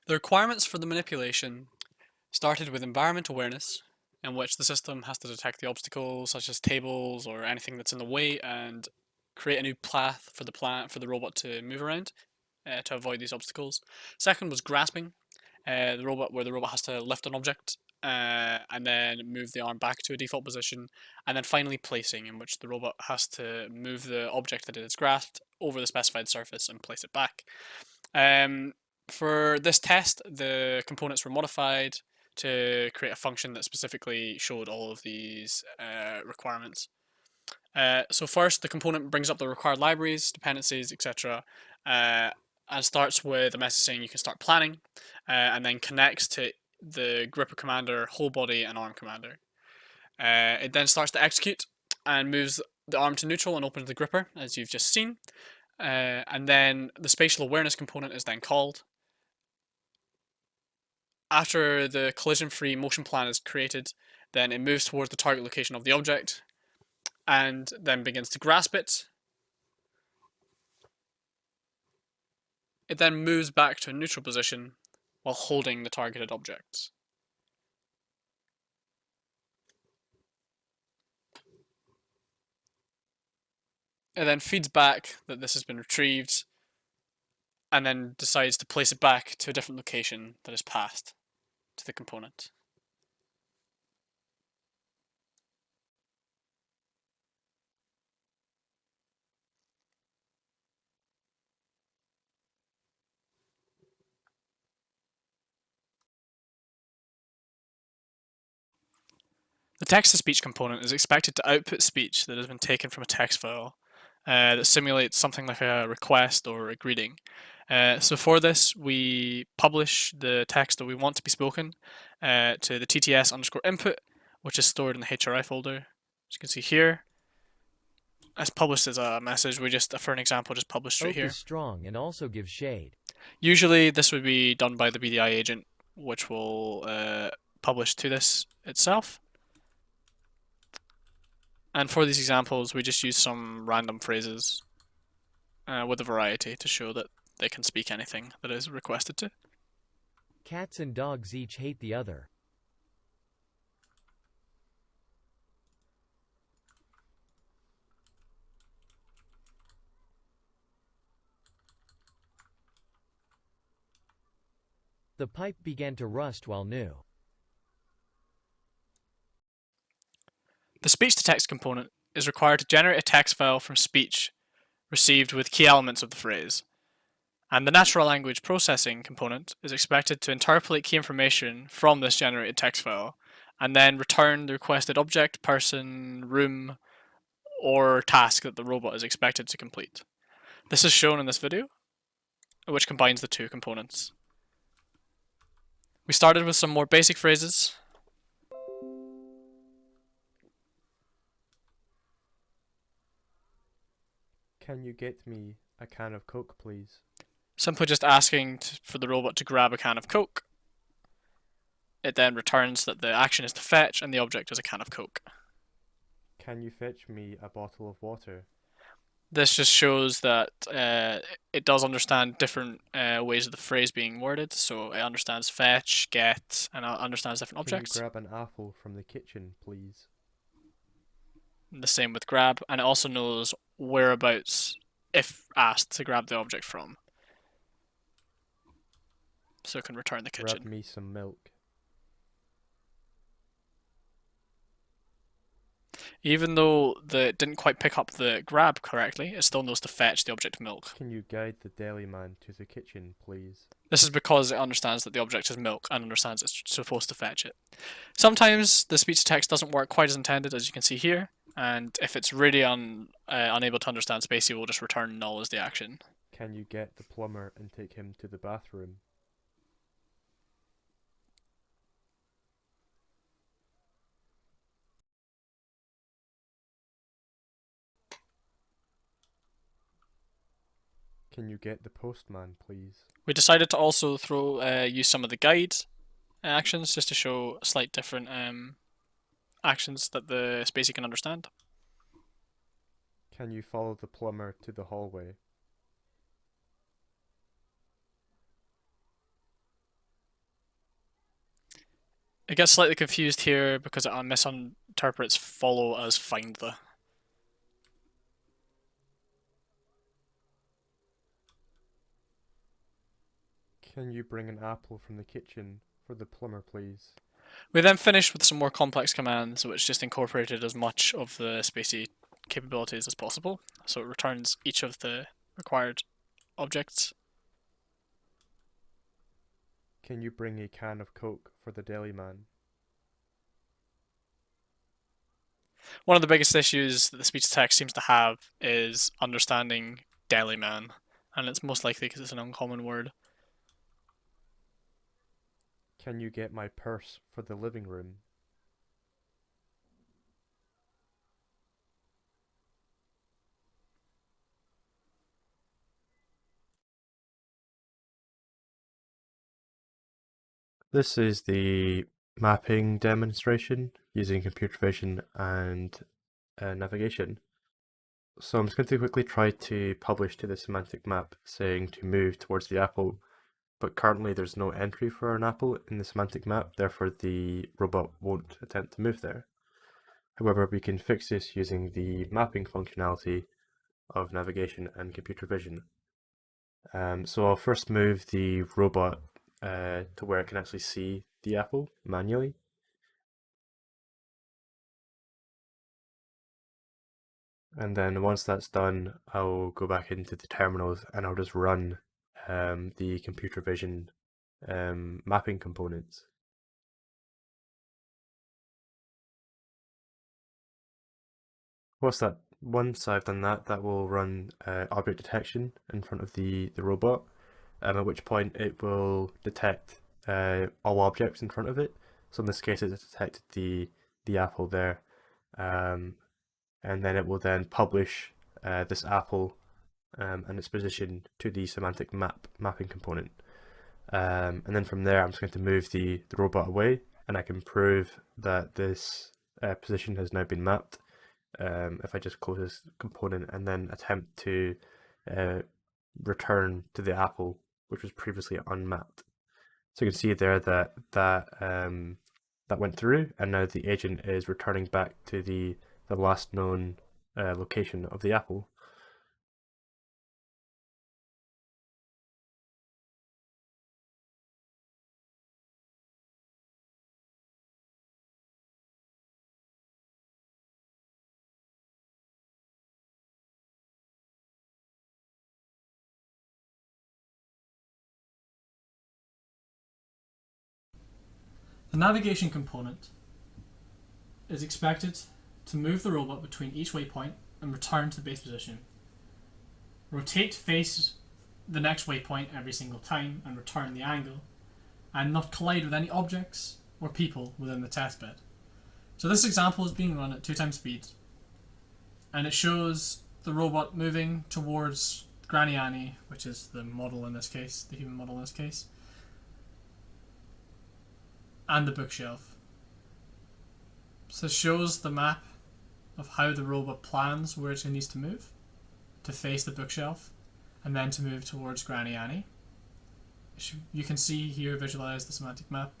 The requirements for the manipulation started with environment awareness, in which the system has to detect the obstacles such as tables or anything that's in the way and create a new path for the robot to move around to avoid these obstacles. Second was grasping, where the robot has to lift an object and then move the arm back to a default position, and then finally placing, in which the robot has to move the object that it has grasped over the specified surface and place it back. Um, for this test, the components were modified to create a function that specifically showed all of these requirements. So first, the component brings up the required libraries, dependencies, etc., and starts with a message saying you can start planning, and then connects to the gripper commander, whole body, and arm commander. It then starts to execute and moves the arm to neutral and opens the gripper, as you've just seen. And then the spatial awareness component is then called. After the collision-free motion plan is created, then it moves towards the target location of the object, and then begins to grasp it. It then moves back to a neutral position while holding the targeted objects. It then feeds back that this has been retrieved, and then decides to place it back to a different location that is passed to the component. The text-to-speech component is expected to output speech that has been taken from a text file that simulates something like a request or a greeting. So for this, we publish the text that we want to be spoken to the TTS underscore input, which is stored in the HRI folder. As you can see here, it's published as a message. We just, for an example, just publish straight Oak here. is strong and also gives shade. Usually this would be done by the BDI agent, which will publish to this itself. And for these examples, we just use some random phrases with a variety to show that they can speak anything that is requested to. Cats and dogs each hate the other. The pipe began to rust while new. The speech-to-text component is required to generate a text file from speech received with key elements of the phrase. And the natural language processing component is expected to interpolate key information from this generated text file and then return the requested object, person, room, or task that the robot is expected to complete. This is shown in this video, which combines the two components. We started with some more basic phrases. Can you get me a can of Coke, please? Simply just asking for the robot to grab a can of Coke. It then returns that the action is to fetch and the object is a can of Coke. Can you fetch me a bottle of water? This just shows that it does understand different ways of the phrase being worded. So it understands fetch, get, and understands different objects. Can you grab an apple from the kitchen, please? And the same with grab, and it also knows whereabouts if asked to grab the object from. So it can return the kitchen. Grab me some milk. Even though it didn't quite pick up the grab correctly, it still knows to fetch the object milk. Can you guide the deli man to the kitchen, please? This is because it understands that the object is milk and understands it's supposed to fetch it. Sometimes the speech to text doesn't work quite as intended, as you can see here, and if it's really unable to understand spaCy, we'll just return null as the action. Can you get the plumber and take him to the bathroom? Can you get the postman, please? We decided to also use some of the guide actions just to show slight different actions that the spaCy can understand. Can you follow the plumber to the hallway? It gets slightly confused here because it misinterprets follow as find the. Can you bring an apple from the kitchen for the plumber, please? We then finished with some more complex commands, which just incorporated as much of the spacey capabilities as possible. So it returns each of the required objects. Can you bring a can of Coke for the deli man? One of the biggest issues that the speech to text seems to have is understanding deli man, and it's most likely because it's an uncommon word. Can you get my purse for the living room? This is the mapping demonstration using computer vision and navigation. So I'm just going to quickly try to publish to the semantic map saying to move towards the apple, but currently there's no entry for an apple in the semantic map, therefore the robot won't attempt to move there. However, we can fix this using the mapping functionality of navigation and computer vision. So I'll first move the robot to where it can actually see the apple manually. And then once that's done, I'll go back into the terminals and I'll just run the computer vision mapping components. Once I've done that, that will run object detection in front of the robot, at which point it will detect all objects in front of it. So in this case, it detected the apple there, and then it will then publish this apple and its position to the semantic mapping component. And then from there, I'm just going to move the robot away, and I can prove that this position has now been mapped. If I just close this component and then attempt to return to the apple, which was previously unmapped. So you can see there that that went through, and now the agent is returning back to the last known location of the apple. The navigation component is expected to move the robot between each waypoint and return to the base position. Rotate face the next waypoint every single time and return the angle, and not collide with any objects or people within the testbed. So this example is being run at 2x speed, and it shows the robot moving towards Granny Annie, which is the model in this case, the human model in this case, and the bookshelf. So it shows the map of how the robot plans where it needs to move to face the bookshelf and then to move towards Granny Annie. You can see here, visualize the semantic map.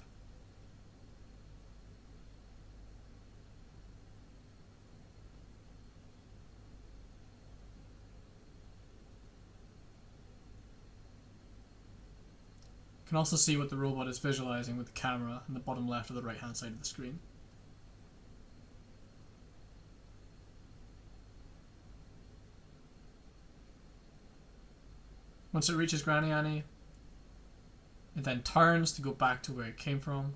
You can also see what the robot is visualizing with the camera in the bottom left or the right hand side of the screen. Once it reaches Granny Annie, it then turns to go back to where it came from.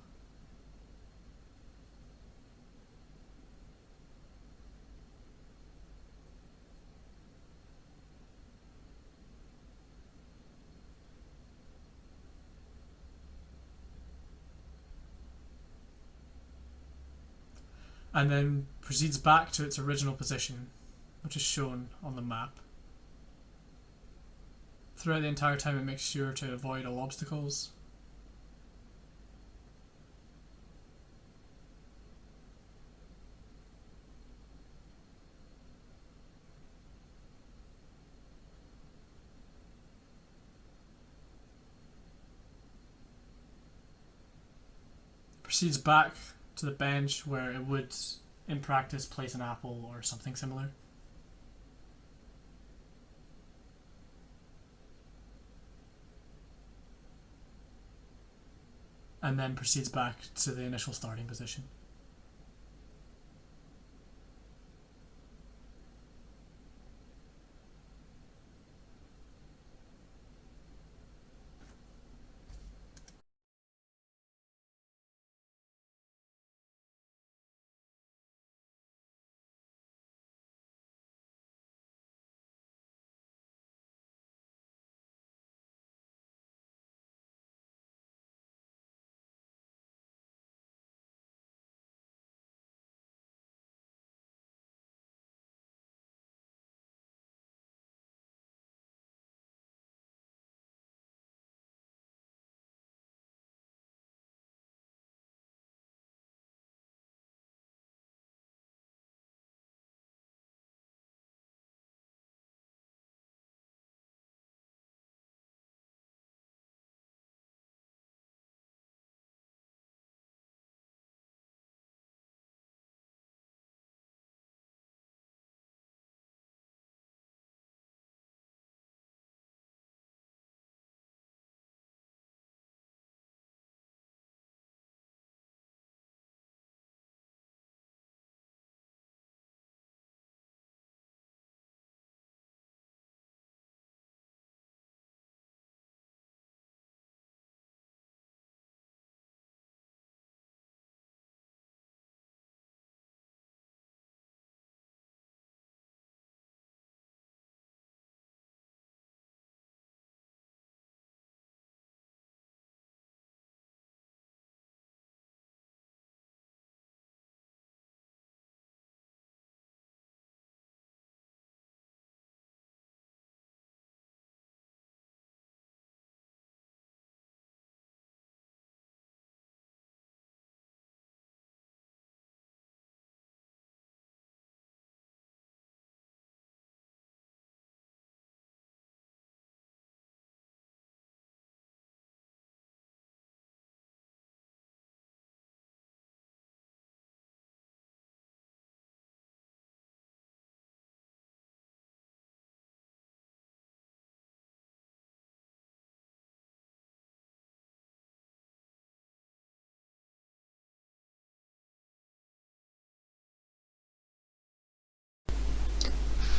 And then proceeds back to its original position, which is shown on the map. Throughout the entire time, it makes sure to avoid all obstacles. proceeds back to the bench where it would, in practice, place an apple or something similar. And then proceeds back to the initial starting position.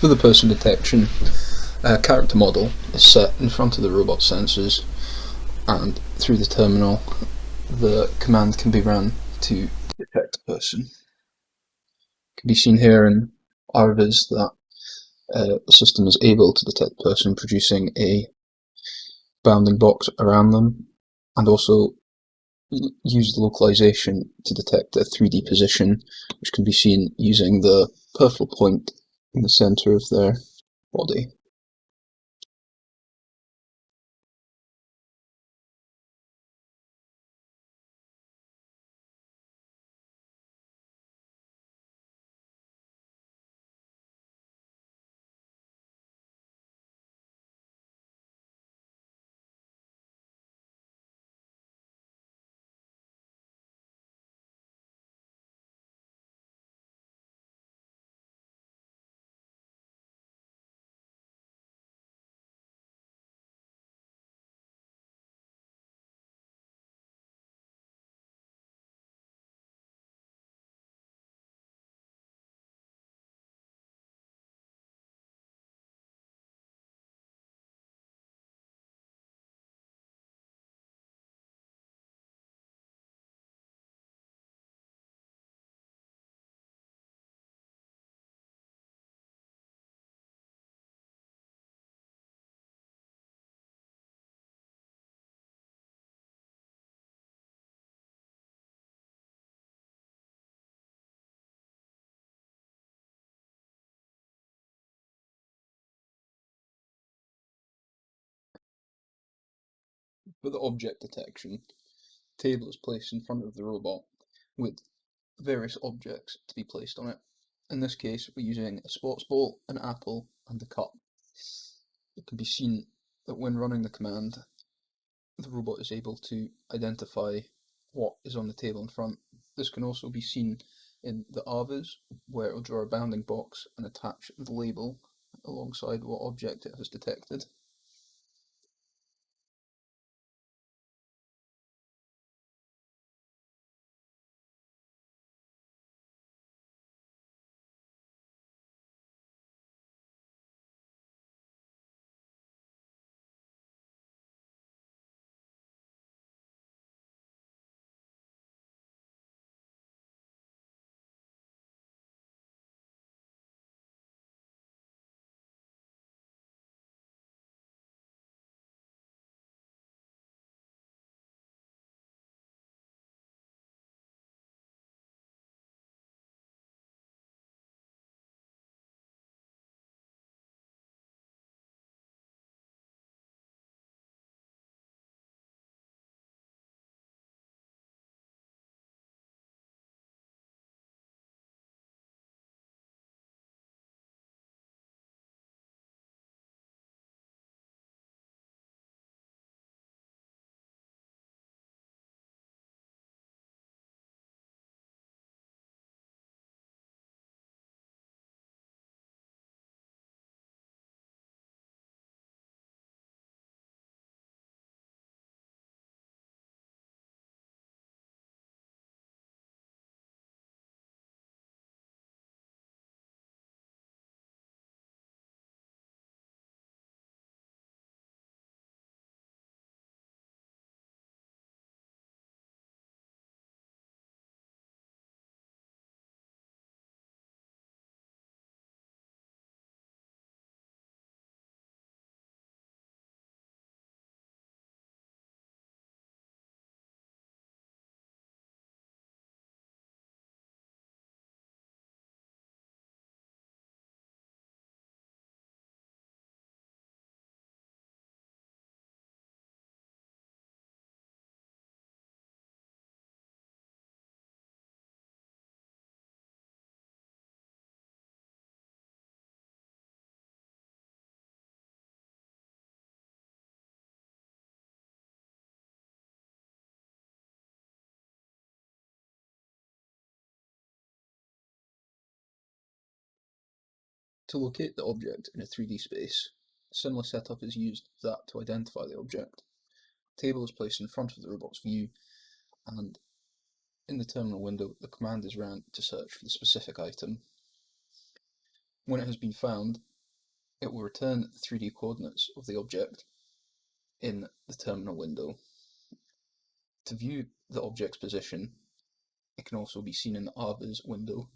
For the person detection, a character model is set in front of the robot sensors, and through the terminal the command can be run to detect a person. It can be seen here in Arvis that the system is able to detect a person, producing a bounding box around them, and also use the localization to detect a 3D position, which can be seen using the purple point in the center of their body. For the object detection, a table is placed in front of the robot with various objects to be placed on it. In this case, we're using a sports ball, an apple, and a cup. It can be seen that when running the command, the robot is able to identify what is on the table in front. This can also be seen in the ARVAs, where it will draw a bounding box and attach the label alongside what object it has detected. To locate the object in a 3D space, a similar setup is used to that to identify the object. A table is placed in front of the robot's view, and in the terminal window, the command is ran to search for the specific item. When it has been found, it will return the 3D coordinates of the object in the terminal window. To view the object's position, it can also be seen in the ARVAs window.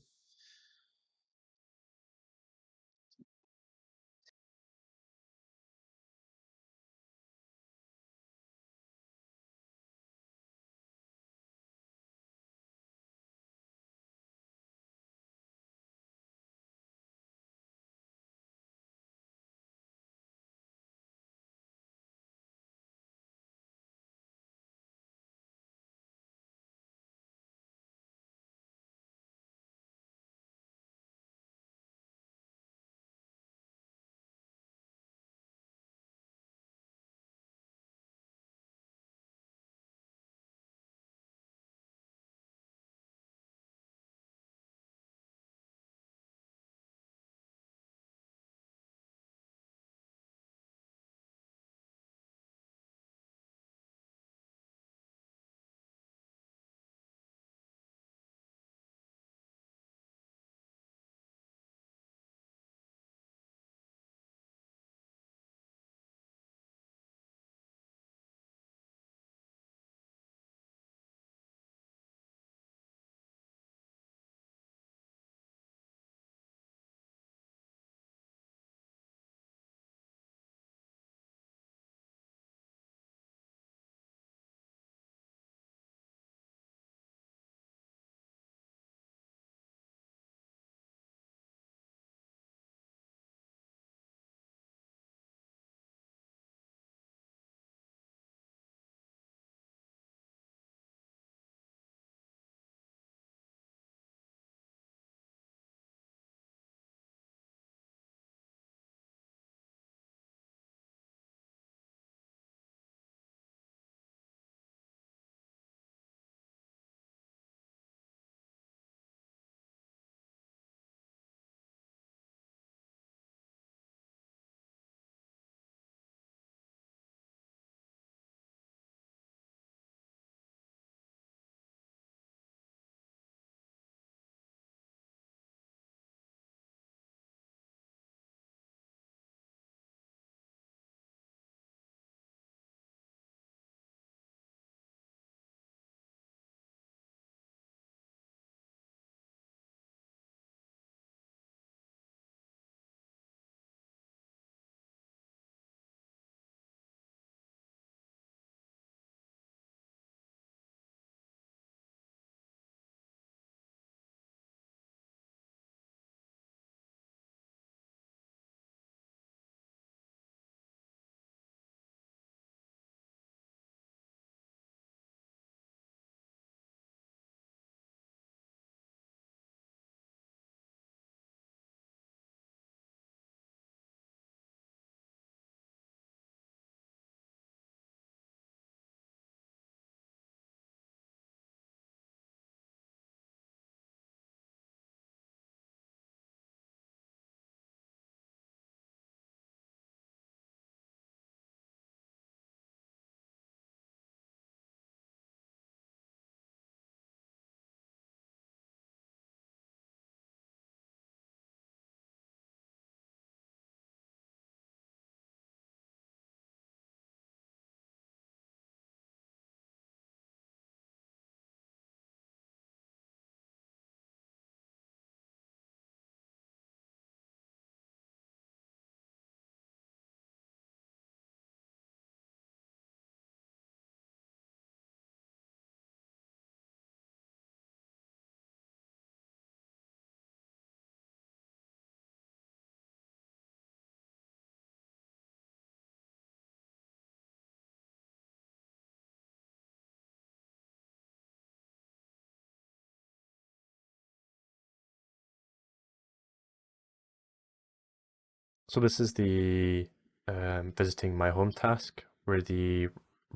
So this is the visiting my home task, where the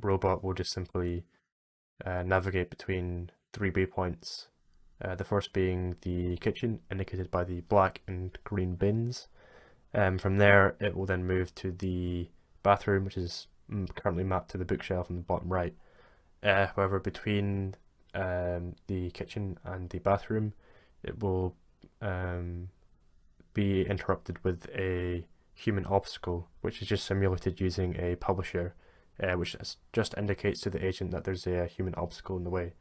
robot will just simply navigate between three waypoints. The first being the kitchen, indicated by the black and green bins. From there, it will then move to the bathroom, which is currently mapped to the bookshelf in the bottom right. However, between the kitchen and the bathroom, it will be interrupted with a human obstacle, which is just simulated using a publisher, which just indicates to the agent that there's a human obstacle in the way.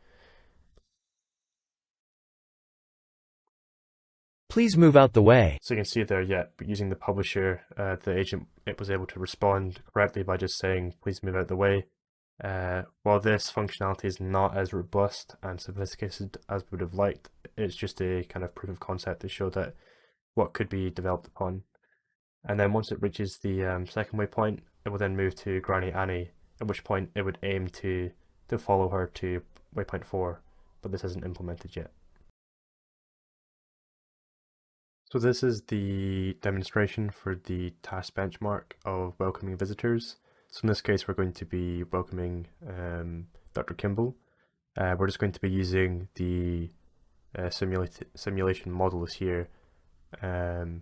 Please move out the way. So you can see there, yeah, but using the publisher, the agent was able to respond correctly by just saying, please move out the way. While this functionality is not as robust and sophisticated as we would have liked, it's just a kind of proof of concept to show that what could be developed upon. And then once it reaches the second waypoint, it will then move to Granny Annie, at which point it would aim to follow her to waypoint 4, but this isn't implemented yet. So this is the demonstration for the task benchmark of welcoming visitors. So in this case, we're going to be welcoming Dr. Kimball. We're just going to be using the simulation models here, and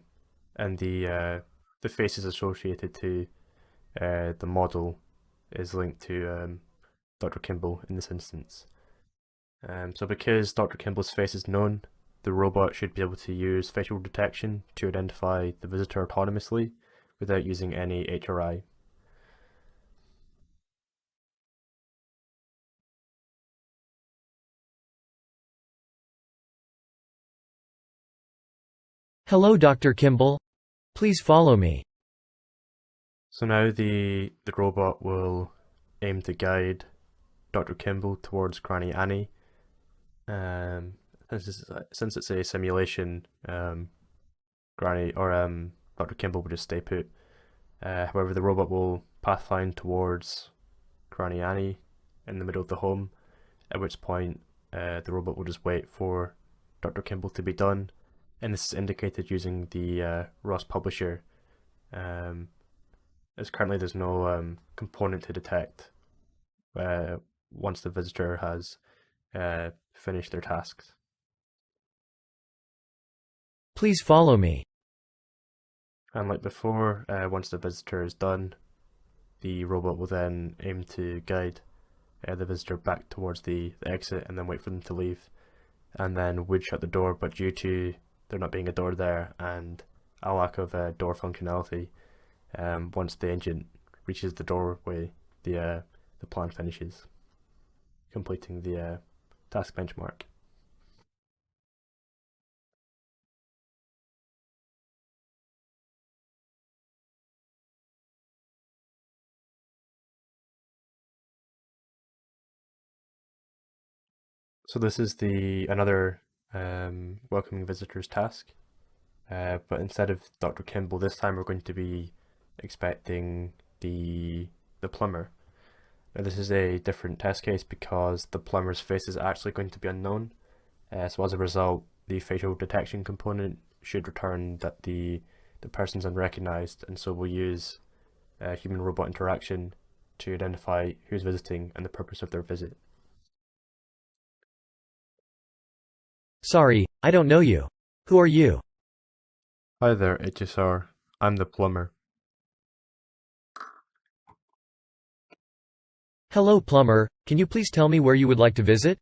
the faces associated to the model is linked to Dr. Kimball in this instance. So because Dr. Kimball's face is known, the robot should be able to use facial detection to identify the visitor autonomously without using any HRI. Hello, Dr. Kimball. Please follow me. So now the robot will aim to guide Dr. Kimball towards Granny Annie. Since it's a simulation, Granny or Dr. Kimball will just stay put. However, the robot will pathfind towards Granny Annie in the middle of the home, at which point the robot will just wait for Dr. Kimball to be done, and this is indicated using the ROS publisher. As currently there's no component to detect once the visitor has finished their tasks. Please follow me. And like before, once the visitor is done, the robot will then aim to guide the visitor back towards the exit and then wait for them to leave, and then would shut the door, but due to there not being a door there and a lack of door functionality, once the agent reaches the doorway, the plan finishes, completing the task benchmark. So this is another welcoming visitors task, but instead of Dr. Kimball, this time we're going to be expecting the plumber. Now this is a different test case because the plumber's face is actually going to be unknown. So as a result, the facial detection component should return that the person's unrecognized, and so we'll use human-robot interaction to identify who's visiting and the purpose of their visit. Sorry, I don't know you. Who are you? Hi there, HSR. I'm the plumber. Hello, plumber. Can you please tell me where you would like to visit?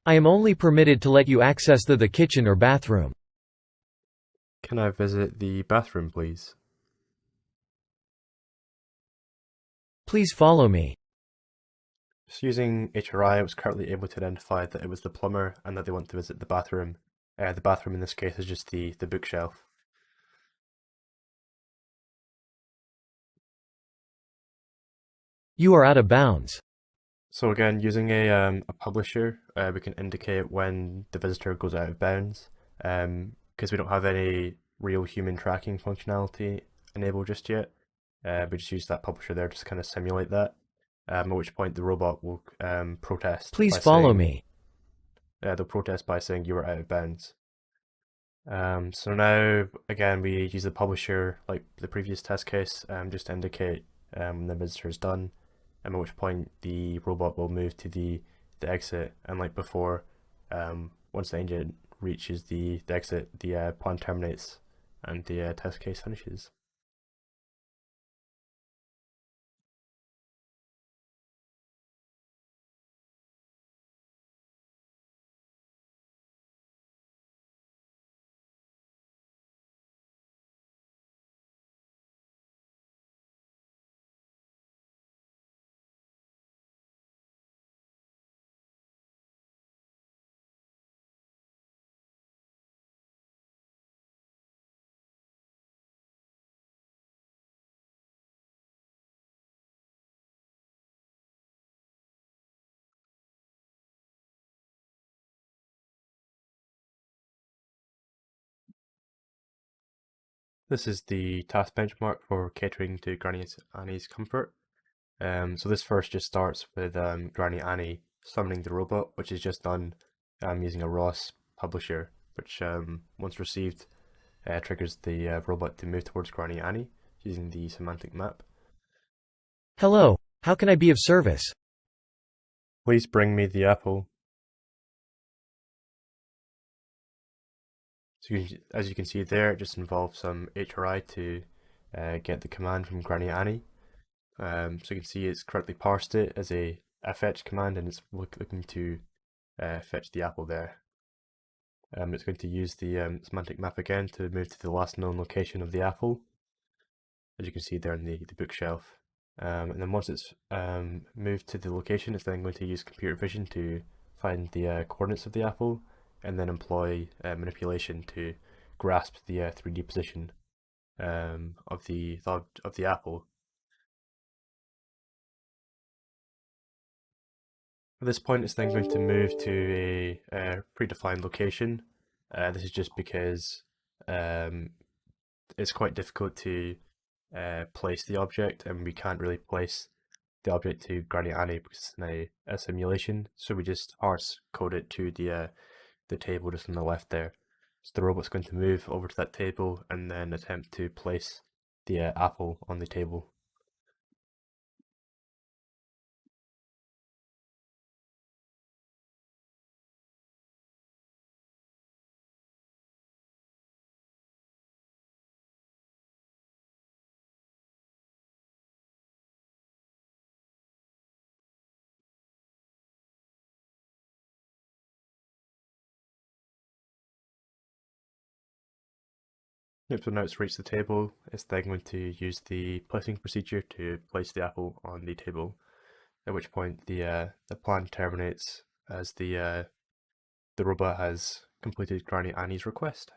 I am only permitted to let you access the kitchen or bathroom. Can I visit the bathroom, please? Please follow me. Just using HRI, I was currently able to identify that it was the plumber and that they want to visit the bathroom. The bathroom in this case is just the bookshelf. You are out of bounds. So again, using a publisher, we can indicate when the visitor goes out of bounds. Because we don't have any real human tracking functionality enabled just yet, we just use that publisher there to kind of simulate that. At which point the robot will protest. Please follow me. They'll protest by saying you are out of bounds. So now, again, we use the publisher like the previous test case, just to indicate when the visitor is done, and at which point the robot will move to the exit. And like before, once the agent reaches the exit, the plan terminates and the test case finishes. This is the task benchmark for catering to Granny Annie's comfort. So this first just starts with Granny Annie summoning the robot, which is just done using a ROS publisher, which once received triggers the robot to move towards Granny Annie using the semantic map. Hello, how can I be of service? Please bring me the apple. So as you can see there, it just involves some HRI to get the command from Granny Annie. So you can see it's correctly parsed it as a fetch command, and it's looking to fetch the apple there. It's going to use the semantic map again to move to the last known location of the apple, as you can see there in the bookshelf. And then once it's moved to the location, it's then going to use computer vision to find the coordinates of the apple, and then employ manipulation to grasp the 3D position of the apple. At this point, it's then going to move to a predefined location. This is just because it's quite difficult to place the object, and we can't really place the object to Granny Annie because it's in a simulation. So we just hard code it to the table just on the left there. So the robot's going to move over to that table and then attempt to place the apple on the table. Yep, so now it's reached the table, it's then going to use the placing procedure to place the apple on the table, at which point the plan terminates as the robot has completed Granny Annie's request.